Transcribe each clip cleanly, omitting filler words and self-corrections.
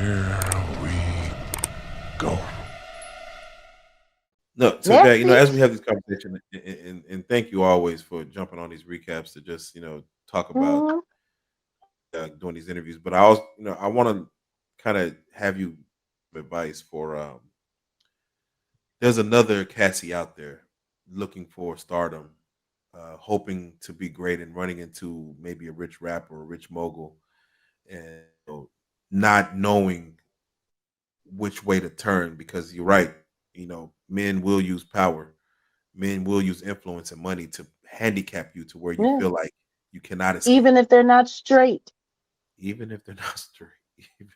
Here we go. No, so Jack, Merci. as we have this conversation, and thank you always for jumping on these recaps to just talk about Mhm. doing these interviews. But I also, I want to kind of have you advice for there's another Cassie out there looking for stardom, hoping to be great and running into maybe a rich rapper or a rich mogul, and not knowing which way to turn because you're right. Men will use power, men will use influence and money to handicap you to where you Yeah. feel like you cannot escape, Even if they're not straight. even if they're not straight. Even,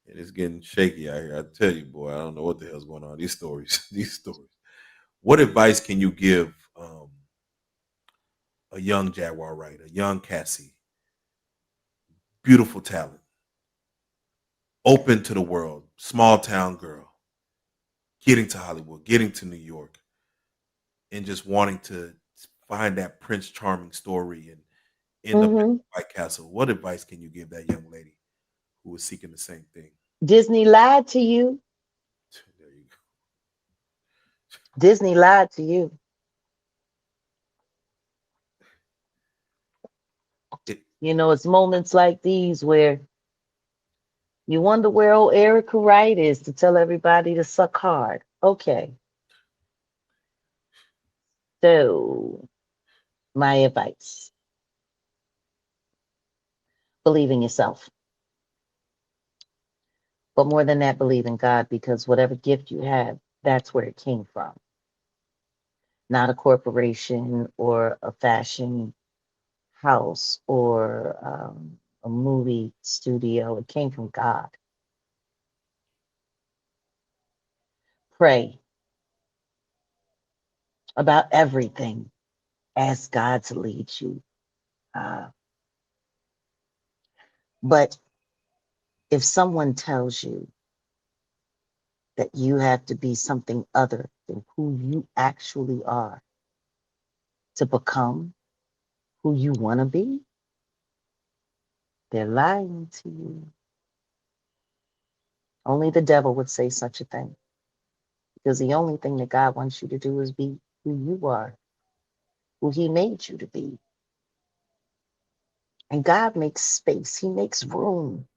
and it's getting shaky out here. I tell you, boy, I don't know what the hell's going on. These stories, these stories. What advice can you give a young Jaguar Wright, a young Cassie, beautiful talent, open to the world, small town girl, getting to Hollywood, getting to New York, and just wanting to find that Prince Charming story and end up at Hmm. the White Castle? What advice can you give that young lady who is seeking the same thing? Disney lied to you. There you Disney lied to you. go. It's moments like these where you wonder where old Erica Wright is to tell everybody to suck hard. Okay, so my advice, believe in yourself. But more than that, believe in God because whatever gift you have, that's where it came from. Not a corporation or a fashion house or a movie studio. It came from God. Pray about everything. Ask God to lead you. Uh, but if someone tells you that you have to be something other than who you actually are to become who you want to be, they're lying to you. Only the devil would say such a thing because the only thing that God wants you to do is be who you are, who He made you to be. And God makes space, He makes room.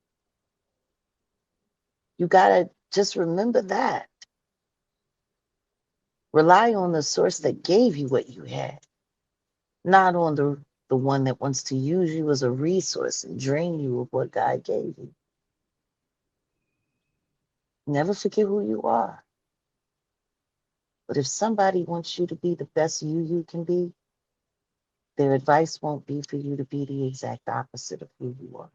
You got to just remember that. Rely on the source that gave you what you had, not on the one that wants to use you as a resource and drain you of what God gave you. Never forget who you are. But if somebody wants you to be the best you can be, their advice won't be for you to be the exact opposite of who you are.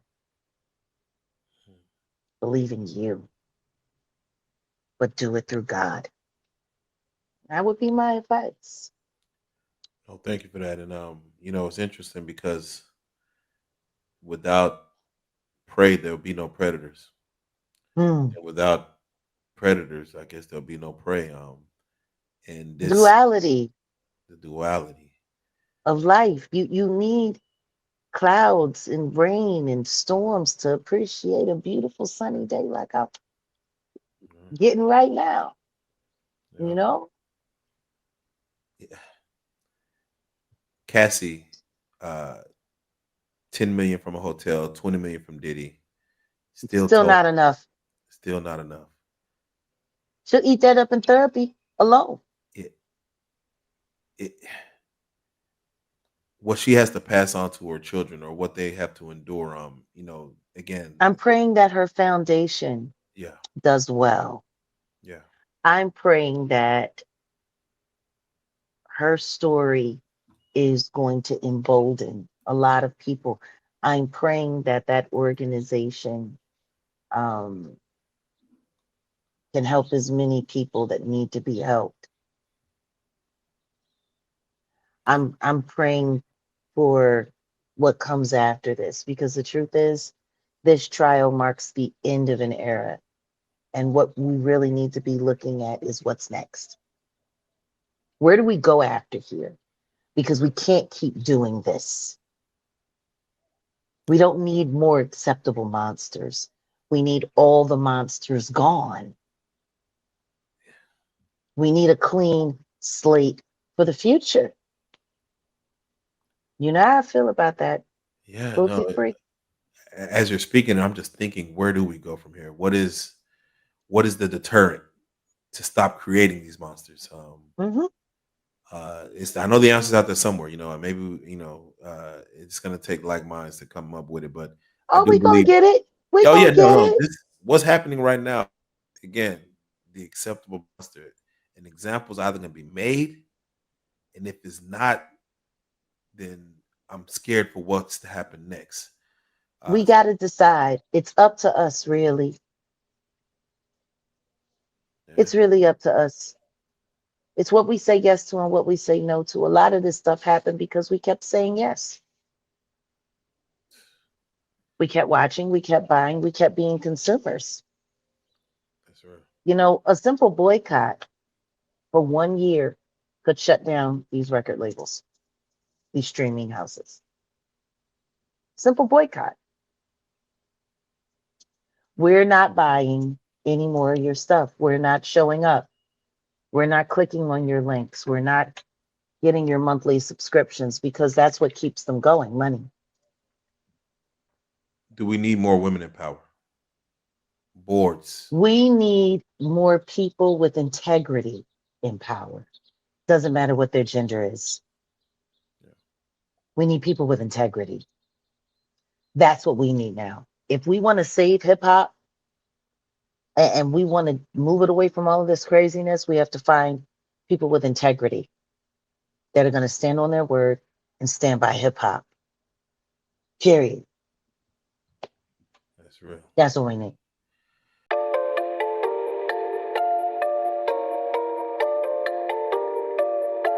Believe in you, but do it through God. That would be my advice. Oh, thank you for that. And it's interesting because without prey, there'll be no predators, Hmm. and without predators, I guess there'll be no prey. And this Duality the duality. of life. You need clouds and rain and storms to appreciate a beautiful sunny day like I'm Mhm. getting right now. You Yeah. know, Yeah. Cassie, uh, 10 million from a hotel, 20 million from Diddy. Still still told, not enough. still not enough. She'll eat that up in therapy alone. It, it, what she has to pass on to her children or what they have to endure. Again, I'm praying that her foundation yeah, does well. yeah. I'm praying that her story is going to embolden a lot of people. I'm praying that that organization um, can help as many people that need to be helped. I'm praying for what comes after this because the truth is, this trial marks the end of an era, and what we really need to be looking at is what's next. Where do we go after here? Because we can't keep doing this. We don't need more acceptable monsters. We need all the monsters gone. We need a clean slate for the future. You know how I feel about that. Yeah, no. Cruelty free. As you're speaking, I'm just thinking, where do we go from here? What is the deterrent to stop creating these monsters? Hmm. It's I know the answer's out there somewhere, and maybe it's gonna take like minds to come up with it, but I Oh, do we gonna believe. get it. We Oh yeah, gonna no, get no. it. This what's happening right now. Again, the acceptable monster. An example's either gonna be made, and if it's not, then I'm scared for what's to happen next. We So, got to decide. It's up to us, really. yeah. It's really up to us. It's what we say yes to and what we say no to. A lot of this stuff happened because we kept saying yes. We kept watching, we kept buying, we kept being consumers. That's right. A simple boycott for 1 year could shut down these record labels, these streaming houses. Simple boycott. We're not buying any more of your stuff. We're not showing up. We're not clicking on your links. We're not getting your monthly subscriptions because that's what keeps them going, money. Do we need more women in power? Boards. We need more people with integrity in power. Doesn't matter what their gender is. Yeah. We need people with integrity. That's what we need now. If we want to save hip hop and we want to move it away from all of this craziness, we have to find people with integrity that are going to stand on their word and stand by hip hop. Period. That's real. That's what we need.